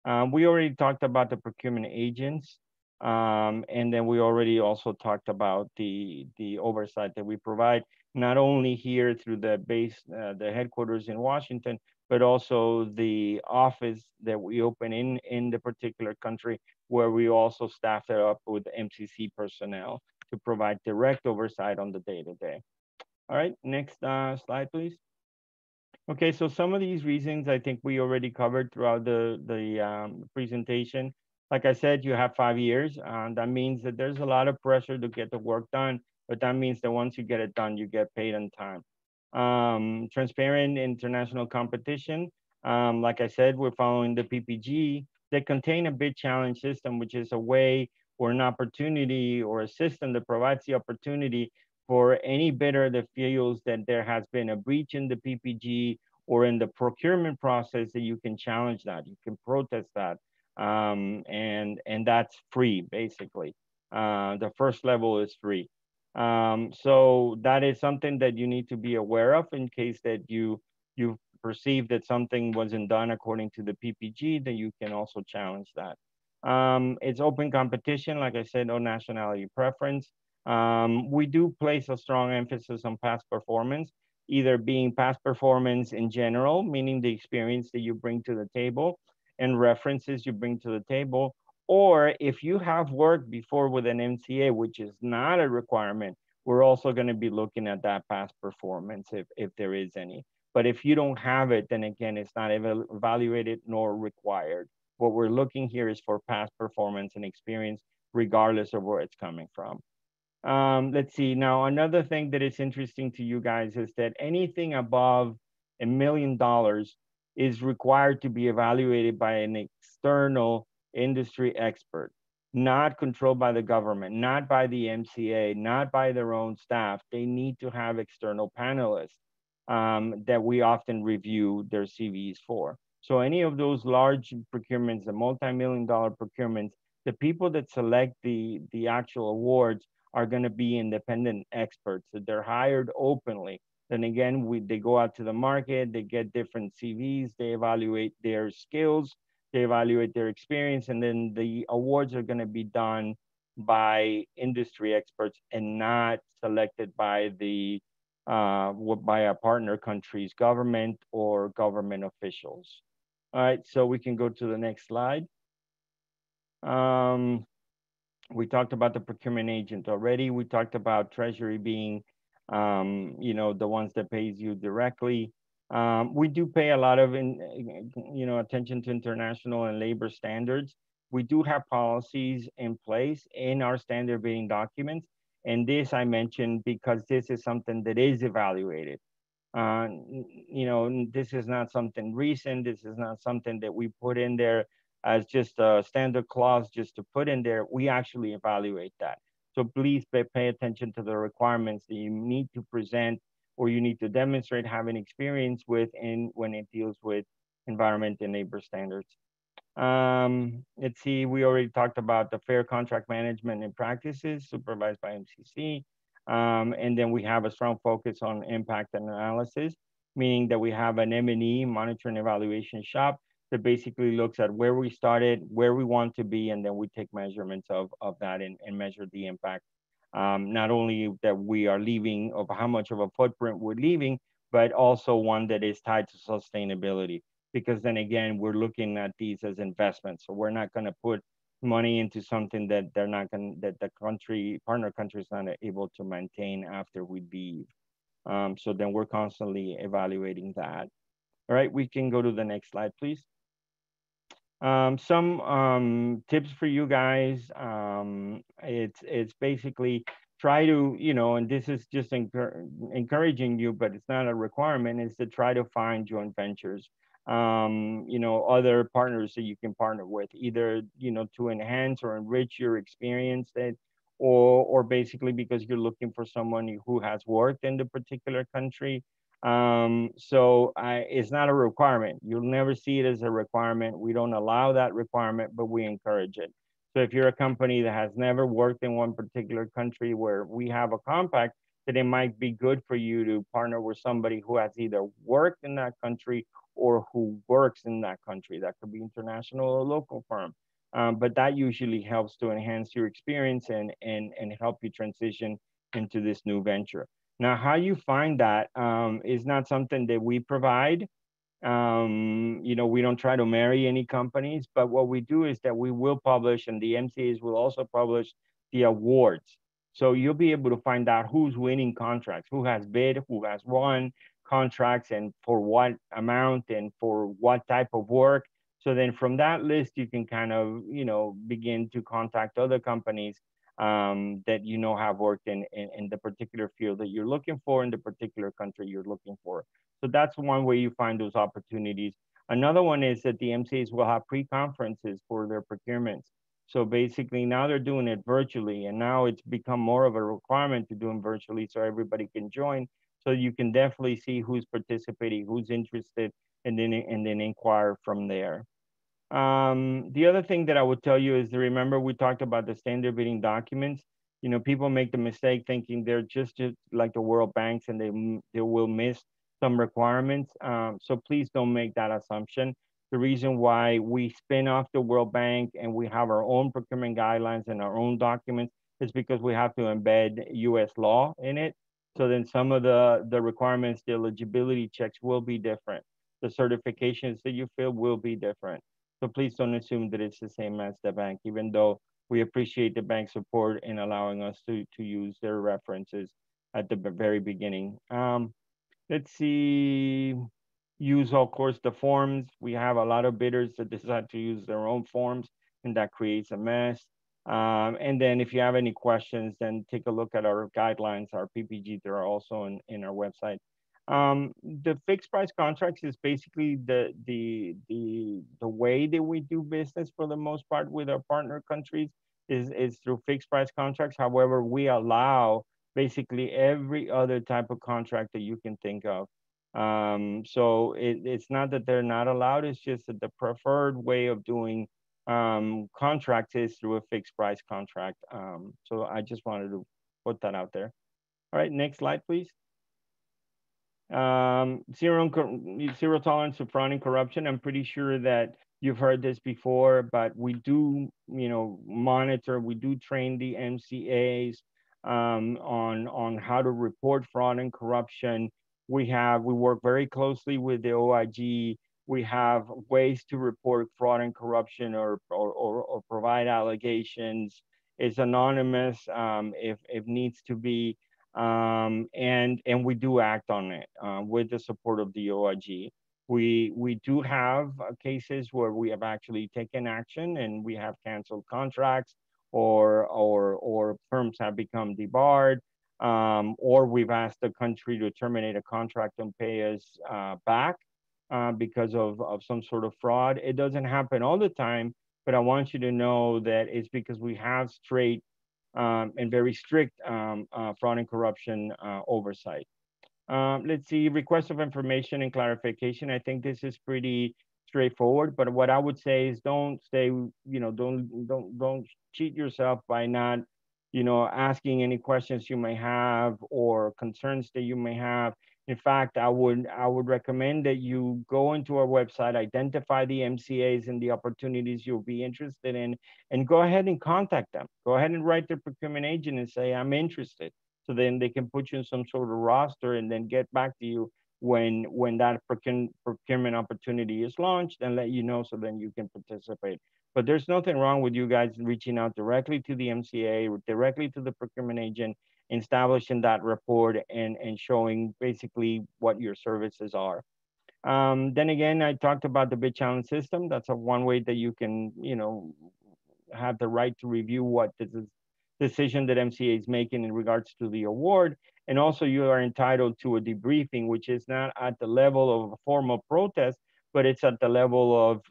We already talked about the procurement agents. And then we already also talked about the oversight that we provide, not only here through the headquarters in Washington, but also the office that we open in the particular country, where we also staff it up with MCC personnel to provide direct oversight on the day-to-day. All right, next slide, please. Okay, so some of these reasons I think we already covered throughout the presentation. Like I said, you have 5 years. That means that there's a lot of pressure to get the work done, but that means that once you get it done, you get paid on time. Transparent international competition. Like I said, we're following the PPG. They contain a bid challenge system, which is a way or an opportunity or a system that provides the opportunity for any bidder that feels that there has been a breach in the PPG or in the procurement process, that you can challenge that, you can protest that, and that's free, basically. The first level is free. So that is something that you need to be aware of in case that you perceive that something wasn't done according to the PPG, then you can also challenge that. It's open competition, like I said, no nationality preference. We do place a strong emphasis on past performance, either being past performance in general, meaning the experience that you bring to the table and references you bring to the table, or if you have worked before with an MCA, which is not a requirement, we're also going to be looking at that past performance if there is any. But if you don't have it, then again, it's not evaluated nor required. What we're looking here is for past performance and experience, regardless of where it's coming from. Let's see. Now, another thing that is interesting to you guys is that anything above $1 million is required to be evaluated by an external industry expert, not controlled by the government, not by the MCA, not by their own staff. They need to have external panelists that we often review their CVs for. So any of those large procurements, the multi-million-dollar procurements, the people that select the actual awards are going to be independent experts. So they're hired openly. Then again, they go out to the market, they get different CVs, they evaluate their skills, they evaluate their experience, and then the awards are going to be done by industry experts and not selected by by a partner country's government or government officials. All right, so we can go to the next slide. We talked about the procurement agent already. We talked about Treasury being, the ones that pays you directly. We do pay a lot of, attention to international and labor standards. We do have policies in place in our standard bidding documents. And this I mentioned because this is something that is evaluated. This is not something recent. This is not something that we put in there as just a standard clause just to put in there. We actually evaluate that. So please pay attention to the requirements that you need to present or you need to demonstrate having experience with when it deals with environment and labor standards. Let's see, we already talked about the fair contract management and practices supervised by MCC. And then we have a strong focus on impact analysis, meaning that we have an M&E, monitoring evaluation shop, that basically looks at where we started, where we want to be, and then we take measurements of that and measure the impact. Not only that we are leaving, of how much of a footprint we're leaving, but also one that is tied to sustainability. Because then again, we're looking at these as investments. So we're not going to put money into something that that the partner country is not able to maintain after we leave. So then we're constantly evaluating that. All right, we can go to the next slide, please. Some tips for you guys. It's basically try to, and this is just encouraging you, but it's not a requirement, is to try to find joint ventures. Other partners that you can partner with, either, to enhance or enrich your experience, or basically because you're looking for someone who has worked in the particular country. It's not a requirement. You'll never see it as a requirement. We don't allow that requirement, but we encourage it. So if you're a company that has never worked in one particular country where we have a compact, then it might be good for you to partner with somebody who has either worked in that country or who works in that country. That could be international or local firm. But that usually helps to enhance your experience and help you transition into this new venture. Now, how you find that is not something that we provide. We don't try to marry any companies, but what we do is that we will publish, and the MCAs will also publish the awards. So you'll be able to find out who's winning contracts, who has bid, who has won contracts, and for what amount and for what type of work. So then from that list, you can kind of, begin to contact other companies that have worked in the particular field that you're looking for in the particular country you're looking for. So that's one way you find those opportunities. Another one is that the MCAs will have pre-conferences for their procurements. So basically now they're doing it virtually, and now it's become more of a requirement to do them virtually so everybody can join. So you can definitely see who's participating, who's interested, and then inquire from there. The other thing that I would tell you is to remember we talked about the standard bidding documents. People make the mistake thinking they're just like the World Banks and they will miss some requirements. So please don't make that assumption. The reason why we spin off the World Bank and we have our own procurement guidelines and our own documents is because we have to embed US law in it. So then some of the requirements, the eligibility checks will be different. The certifications that you fill will be different. So please don't assume that it's the same as the bank, even though we appreciate the bank's support in allowing us to use their references at the very beginning. Let's see, use, of course, the forms. We have a lot of bidders that decide to use their own forms, and that creates a mess. And then if you have any questions, then take a look at our guidelines, our PPGs that are also in our website. The fixed price contracts is basically the way that we do business for the most part with our partner countries is through fixed price contracts. However, we allow basically every other type of contract that you can think of. So it's not that they're not allowed, it's just that the preferred way of doing contracts is through a fixed price contract. So I just wanted to put that out there. All right, next slide, please. Zero tolerance to fraud and corruption. I'm pretty sure that you've heard this before, but we do, monitor, we do train the MCAs on how to report fraud and corruption. We work very closely with the OIG. We have ways to report fraud and corruption or provide allegations. It's anonymous if needs to be. And we do act on it with the support of the OIG. We do have cases where we have actually taken action and we have canceled contracts or firms have become debarred, or we've asked the country to terminate a contract and pay us back because of some sort of fraud. It doesn't happen all the time, but I want you to know that it's because we have straight and very strict fraud and corruption oversight. Let's see, request of information and clarification. I think this is pretty straightforward, but what I would say is don't cheat yourself by not, asking any questions you may have or concerns that you may have. In fact, I would recommend that you go into our website, identify the MCAs and the opportunities you'll be interested in, and go ahead and contact them. Go ahead and write their procurement agent and say, I'm interested. So then they can put you in some sort of roster and then get back to you when that procurement opportunity is launched and let you know so then you can participate. But there's nothing wrong with you guys reaching out directly to the MCA or directly to the procurement agent, establishing that rapport and showing basically what your services are. Then again, I talked about the bid challenge system. That's one way that you can, have the right to review what this decision that MCA is making in regards to the award. And also you are entitled to a debriefing, which is not at the level of a formal protest, but it's at the level of,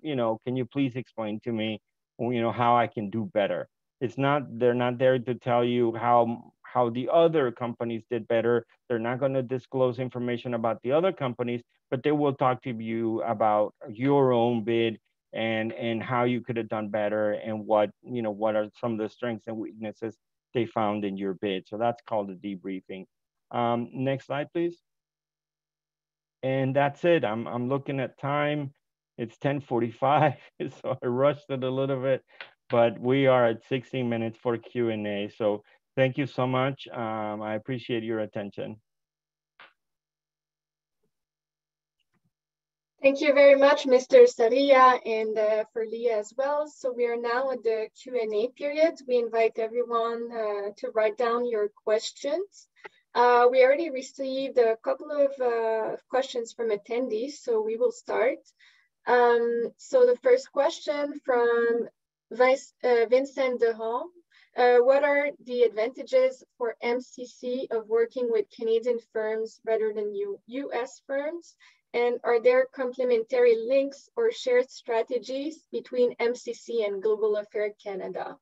can you please explain to me, how I can do better? They're not there to tell you how the other companies did better. They're not going to disclose information about the other companies, but they will talk to you about your own bid and how you could have done better and what are some of the strengths and weaknesses they found in your bid. So that's called a debriefing. Next slide, please. And that's it. I'm looking at time. It's 10:45, so I rushed it a little bit, but we are at 16 minutes for Q&A. So thank you so much. I appreciate your attention. Thank you very much, Mr. Saria, and for Leah as well. So we are now at the Q&A period. We invite everyone to write down your questions. We already received a couple of questions from attendees, so we will start. So the first question from Vincent Dehon. What are the advantages for MCC of working with Canadian firms rather than US firms? And are there complementary links or shared strategies between MCC and Global Affairs Canada?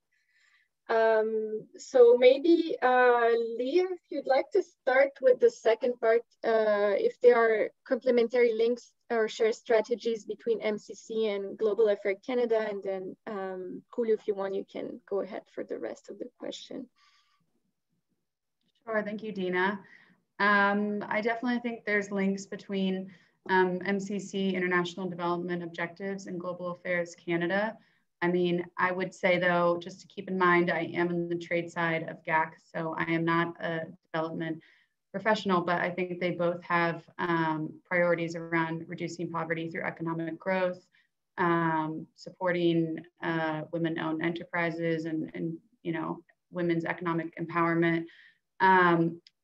So maybe, Leah, if you'd like to start with the second part, if there are complementary links or shared strategies between MCC and Global Affairs Canada, and then Julio, if you want, you can go ahead for the rest of the question. Sure, thank you, Dina. I definitely think there's links between MCC International Development Objectives and Global Affairs Canada. I mean, I would say though, just to keep in mind, I am in the trade side of GAC, so I am not a development professional, but I think they both have priorities around reducing poverty through economic growth, supporting women-owned enterprises and you know, women's economic empowerment.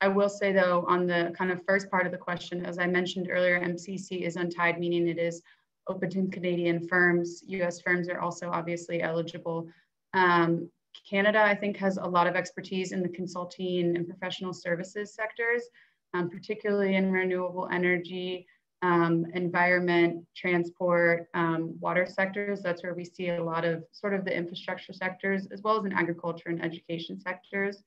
I will say though, on the kind of first part of the question, as I mentioned earlier, MCC is untied, meaning it is open to Canadian firms. US firms are also obviously eligible. Canada, I think, has a lot of expertise in the consulting and professional services sectors, particularly in renewable energy, environment, transport, water sectors. That's where we see a lot of sort of the infrastructure sectors, as well as in agriculture and education sectors.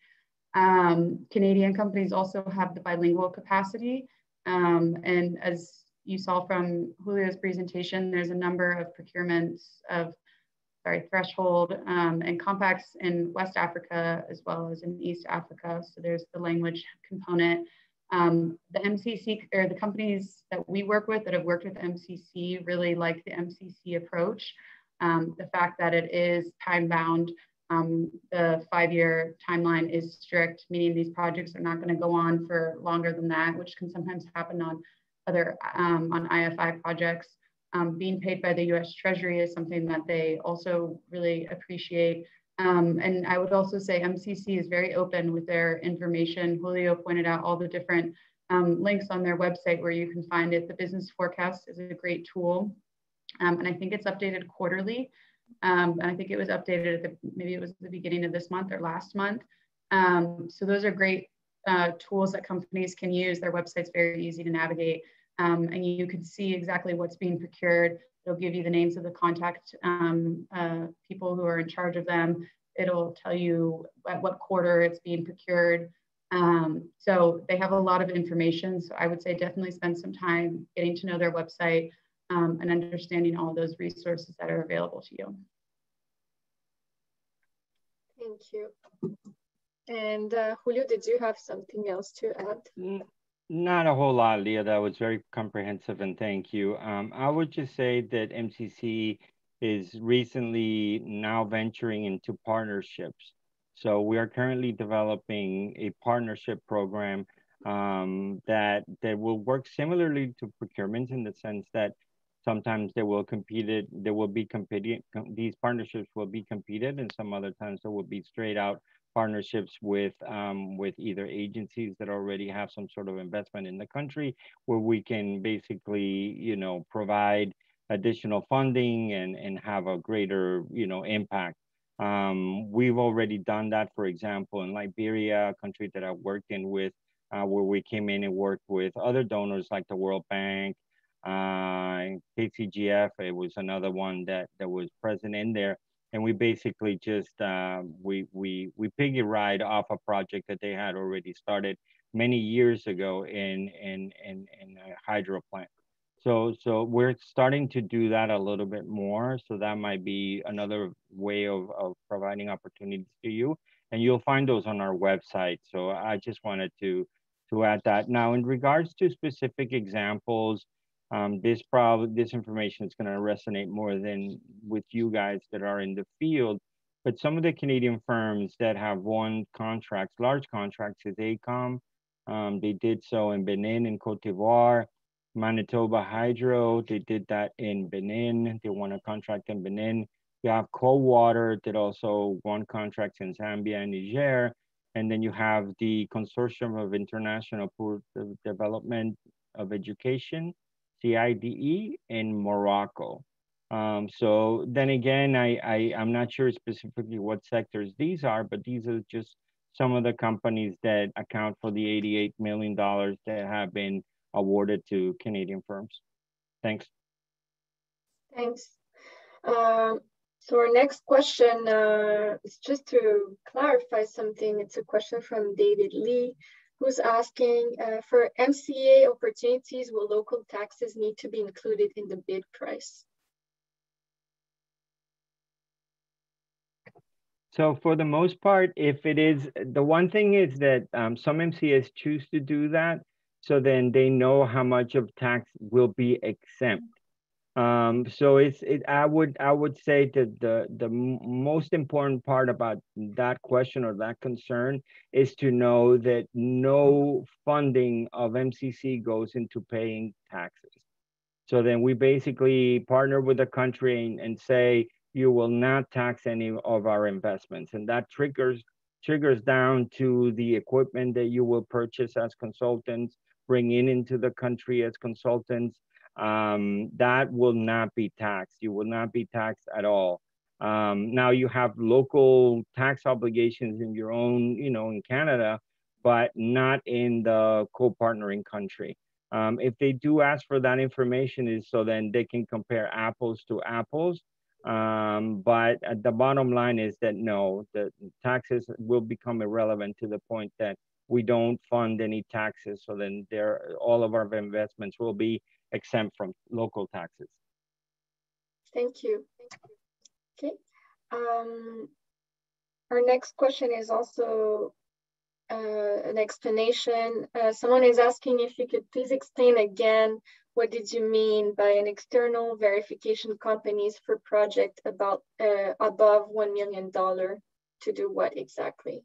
Canadian companies also have the bilingual capacity. And as you saw from Julio's presentation, there's a number of procurements of, threshold and compacts in West Africa, as well as in East Africa. So there's the language component. The MCC, or the companies that we work with that have worked with MCC, really like the MCC approach. The fact that it is time-bound, the 5-year timeline is strict, meaning these projects are not going to go on for longer than that, which can sometimes happen on other on IFI projects. Being paid by the US Treasury is something that they also really appreciate. And I would also say MCC is very open with their information. Julio pointed out all the different links on their website where you can find it. The business forecast is a great tool. And I think it's updated quarterly. And I think it was updated at maybe it was the beginning of this month or last month. So those are great tools that companies can use. Their website's very easy to navigate. And you can see exactly what's being procured. It'll give you the names of the contact people who are in charge of them. It'll tell you at what quarter it's being procured. So they have a lot of information. So I would say definitely spend some time getting to know their website and understanding all those resources that are available to you. Thank you. And Julio, did you have something else to add? Not a whole lot, Leah. That was very comprehensive, and thank you. I would just say that MCC is recently now venturing into partnerships. So we are currently developing a partnership program that will work similarly to procurement, in the sense that sometimes these partnerships will be competed, and some other times there will be straight out partnerships with either agencies that already have some sort of investment in the country, where we can basically, you know, provide additional funding and have a greater, you know, impact. We've already done that, for example, in Liberia, a country that I worked in with, where we came in and worked with other donors like the World Bank, KCGF. It was another one that was present in there. And we basically just, we piggy ride off a project that they had already started many years ago in a hydro plant. So we're starting to do that a little bit more. So that might be another way of providing opportunities to you. And you'll find those on our website. So I just wanted to add that. Now, in regards to specific examples, this information is going to resonate more than with you guys that are in the field, but some of the Canadian firms that have won contracts, large contracts, is AECOM. They did so in Benin and Cote d'Ivoire. Manitoba Hydro, they did that in Benin. They won a contract in Benin. You have Coldwater that also won contracts in Zambia and Niger. And then you have the Consortium of International for the Development of Education, CIDE, in Morocco. So then again, I'm not sure specifically what sectors these are, but these are just some of the companies that account for the $88 million that have been awarded to Canadian firms. Thanks. Thanks. So our next question is just to clarify something. It's a question from David Lee, who's asking, for MCA opportunities, will local taxes need to be included in the bid price? So for the most part, if it is, the one thing is that some MCAs choose to do that, so then they know how much of tax will be exempt. So I would say that the most important part about that question or that concern is to know that no funding of MCC goes into paying taxes. So then we basically partner with the country and say, you will not tax any of our investments. And that triggers down to the equipment that you will purchase as consultants, bring into the country as consultants. That will not be taxed. You will not be taxed at all. Now you have local tax obligations in your own, in Canada, but not in the co-partnering country. If they do ask for that information, is so then they can compare apples to apples. But the bottom line is that no, the taxes will become irrelevant to the point that we don't fund any taxes. So then all of our investments will be exempt from local taxes. Thank you. Okay. Our next question is also an explanation. Someone is asking if you could please explain again, what did you mean by an external verification companies for project about above $1 million to do what exactly?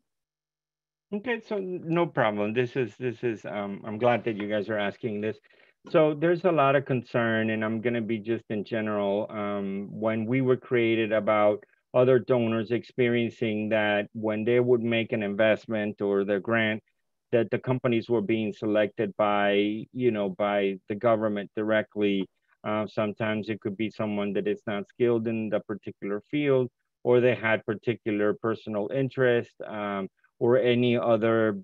Okay, so no problem. This is I'm glad that you guys are asking this. So there's a lot of concern, and I'm gonna be just in general, when we were created about other donors experiencing that when they would make an investment or the grant, that the companies were being selected by, by the government directly. Sometimes it could be someone that is not skilled in the particular field, or they had particular personal interest, or any other,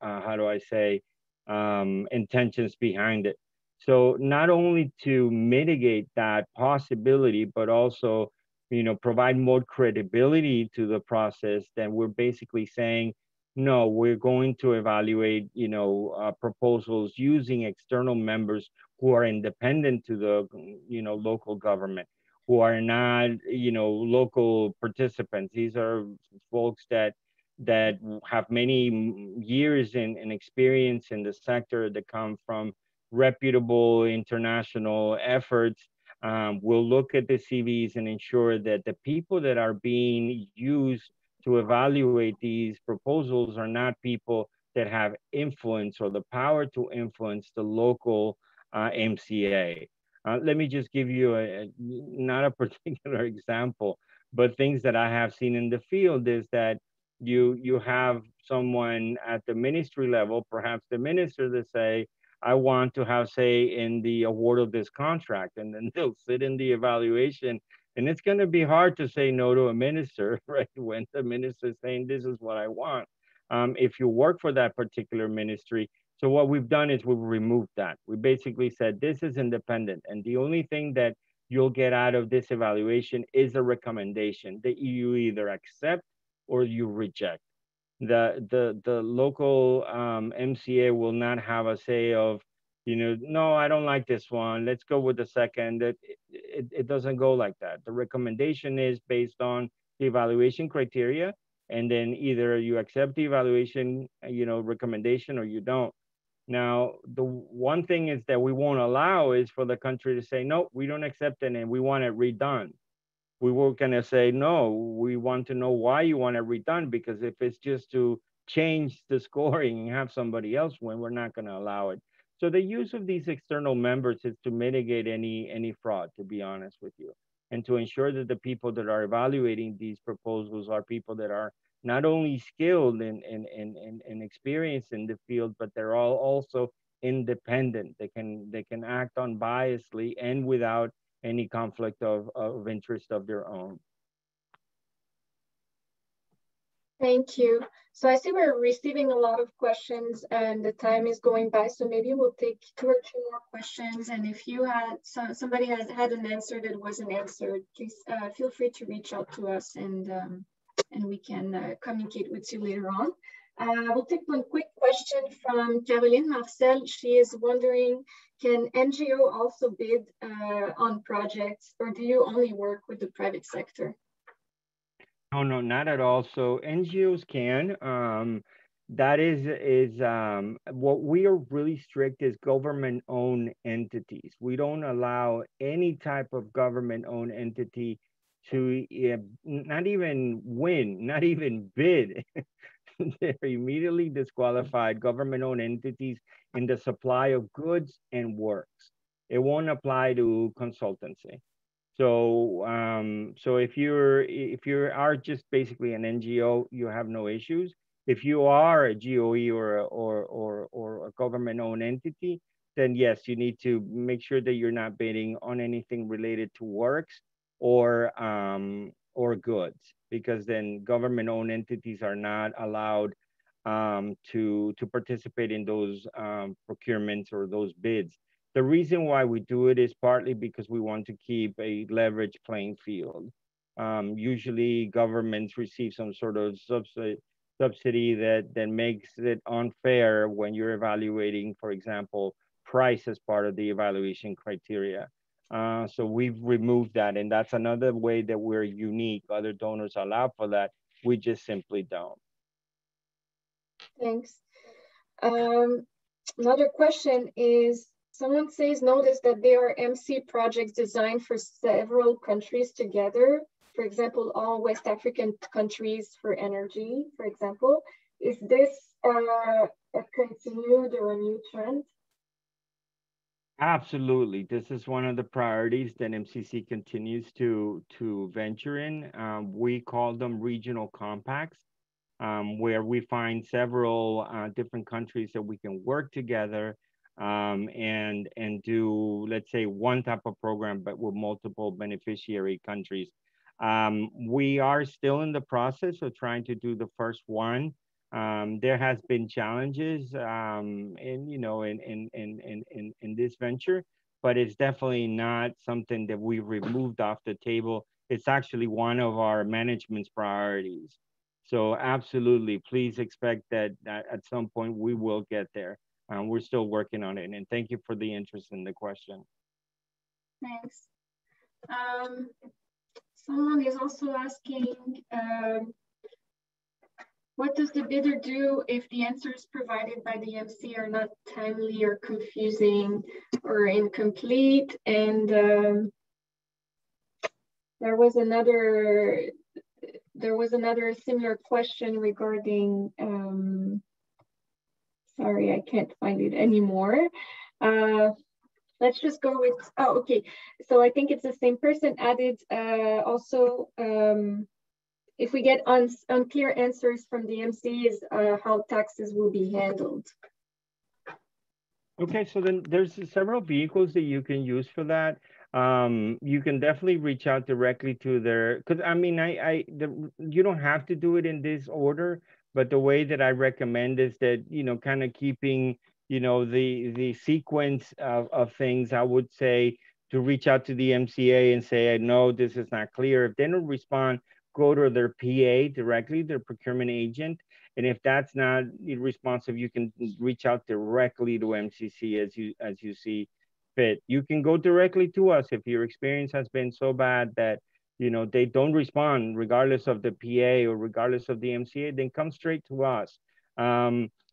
how do I say, intentions behind it. So not only to mitigate that possibility, but also, provide more credibility to the process, then we're basically saying, no, we're going to evaluate, proposals using external members who are independent to the, local government, who are not, local participants. These are folks that have many years in experience in the sector, that come from reputable international efforts. We'll look at the CVs and ensure that the people that are being used to evaluate these proposals are not people that have influence or the power to influence the local MCA. Let me just give you not a particular example, but things that I have seen in the field is that you have someone at the ministry level, perhaps the minister, that say, I want to have say in the award of this contract, and then they'll sit in the evaluation. And it's going to be hard to say no to a minister, right? When the minister is saying, this is what I want. If you work for that particular ministry. So what we've done is we've removed that. We basically said, this is independent. And the only thing that you'll get out of this evaluation is a recommendation that you either accept or you reject. The local MCA will not have a say of, no, I don't like this one, let's go with the second. It doesn't go like that. The recommendation is based on the evaluation criteria, and then either you accept the evaluation, recommendation, or you don't. Now, the one thing is that we won't allow is for the country to say, no, we don't accept it and we want it redone. We were going to say, no, we want to know why you want it redone, because if it's just to change the scoring and have somebody else win, we're not going to allow it. So the use of these external members is to mitigate any fraud, to be honest with you, and to ensure that the people that are evaluating these proposals are people that are not only skilled and experienced in the field, but they're all also independent. They can act unbiasedly and without any conflict of interest of their own. Thank you. So I see we're receiving a lot of questions and the time is going by. So maybe we'll take 2 or 3 more questions. And if you had somebody has had an answer that wasn't answered, please feel free to reach out to us and we can communicate with you later on. We'll take one quick question from Caroline Marcel. She is wondering, can NGO also bid on projects, or do you only work with the private sector? Oh, no, not at all. So NGOs can. That is what we are really strict is government-owned entities. We don't allow any type of government-owned entity to not even win, not even bid. They're immediately disqualified, government-owned entities, in the supply of goods and works. It won't apply to consultancy. So, so if you are just basically an NGO, you have no issues. If you are a GOE or a government-owned entity, then yes, you need to make sure that you're not bidding on anything related to works or goods, because then government-owned entities are not allowed to participate in those procurements or those bids. The reason why we do it is partly because we want to keep a leveraged playing field. Usually governments receive some sort of subsidy that makes it unfair when you're evaluating, for example, price as part of the evaluation criteria. So we've removed that, and that's another way that we're unique. Other donors allow for that. We just simply don't. Thanks. Another question is, someone says, notice that there are MC projects designed for several countries together. For example, all West African countries for energy, for example. Is this a continued or a new trend? Absolutely. This is one of the priorities that MCC continues to venture in. We call them regional compacts, where we find several different countries that we can work together and do, let's say, one type of program, but with multiple beneficiary countries. We are still in the process of trying to do the first one. There has been challenges in this venture, but it's definitely not something that we've removed off the table. It's actually one of our management's priorities. So absolutely, please expect that at some point we will get there. We're still working on it, and thank you for the interest in the question. Thanks. Someone is also asking, what does the bidder do if the answers provided by the MC are not timely or confusing or incomplete? And there was another similar question regarding, sorry, I can't find it anymore. Let's just go with, oh, okay. So I think it's the same person added also, if we get unclear answers from the MCs, how taxes will be handled. Okay, so then there's several vehicles that you can use for that. You can definitely reach out directly to their, because I mean, you don't have to do it in this order, but the way that I recommend is that, kind of keeping, the sequence of things. I would say to reach out to the MCA and say, no, this is not clear. If they don't respond, go to their PA directly, their procurement agent. And if that's not responsive, you can reach out directly to MCC as you see fit. You can go directly to us if your experience has been so bad that they don't respond regardless of the PA or regardless of the MCA, then come straight to us.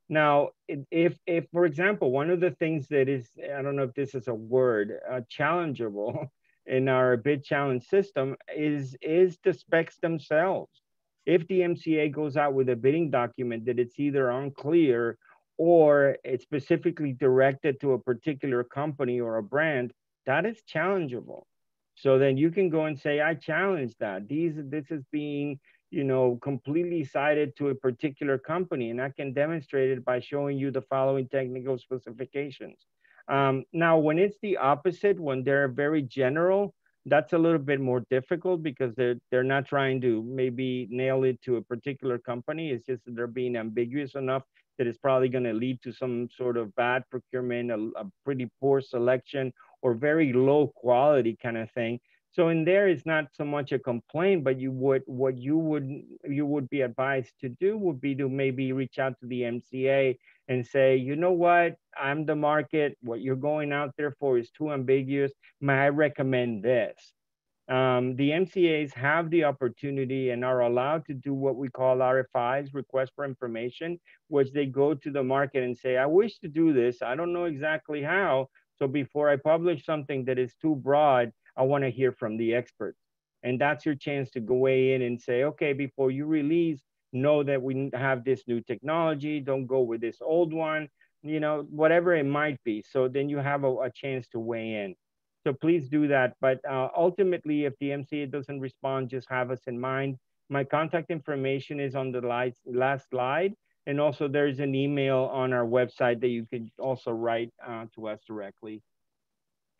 Now, if for example, one of the things that is, I don't know if this is a word, challengeable in our bid challenge system is the specs themselves. If the MCA goes out with a bidding document that it's either unclear or it's specifically directed to a particular company or a brand, that is challengeable. So then you can go and say, I challenge that. This is being, you know, completely cited to a particular company, and I can demonstrate it by showing you the following technical specifications. Now, when it's the opposite, when they're very general, that's a little bit more difficult because they're not trying to maybe nail it to a particular company. It's just that they're being ambiguous enough that it's probably going to lead to some sort of bad procurement, a pretty poor selection, or very low quality kind of thing. So in there, it's not so much a complaint, but what you would be advised to do would be to maybe reach out to the MCA and say, you know what, I'm the market. What you're going out there for is too ambiguous. May I recommend this? The MCAs have the opportunity and are allowed to do what we call RFIs, request for information, which they go to the market and say, I wish to do this. I don't know exactly how. So before I publish something that is too broad, I want to hear from the experts. And that's your chance to go weigh in and say, okay, before you release, know that we have this new technology. Don't go with this old one, you know, whatever it might be. So then you have a chance to weigh in. So please do that. But ultimately, if the MCA doesn't respond, just have us in mind. My contact information is on the last slide. And also there's an email on our website that you can also write to us directly.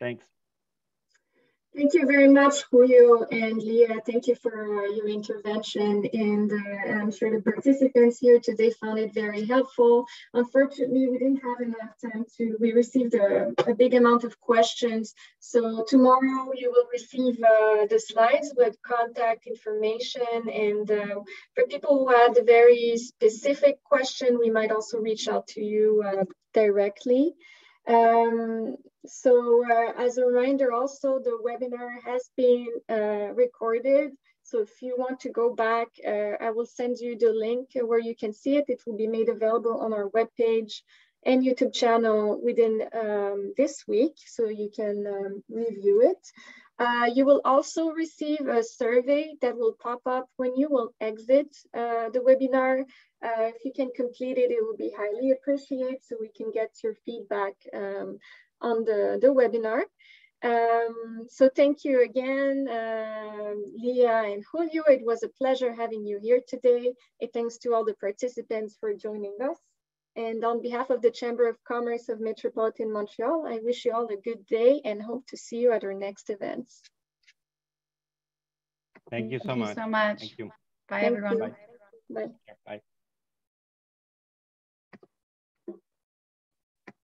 Thanks. Thank you very much, Julio and Leah. Thank you for your intervention. And I'm sure the participants here today found it very helpful. Unfortunately, we didn't have enough time we received a big amount of questions. So tomorrow you will receive the slides with contact information. And for people who had a very specific question, we might also reach out to you directly. As a reminder, also the webinar has been recorded. So if you want to go back, I will send you the link where you can see it. It will be made available on our webpage and YouTube channel within this week, so you can review it. You will also receive a survey that will pop up when you will exit the webinar. If you can complete it, it will be highly appreciated so we can get your feedback on the webinar. So thank you again, Leah and Julio. It was a pleasure having you here today. And thanks to all the participants for joining us. And on behalf of the Chamber of Commerce of Metropolitan Montreal, I wish you all a good day and hope to see you at our next events. Thank you so much. Thank you so much. Thank you. Bye, everyone. Bye. Bye. Bye.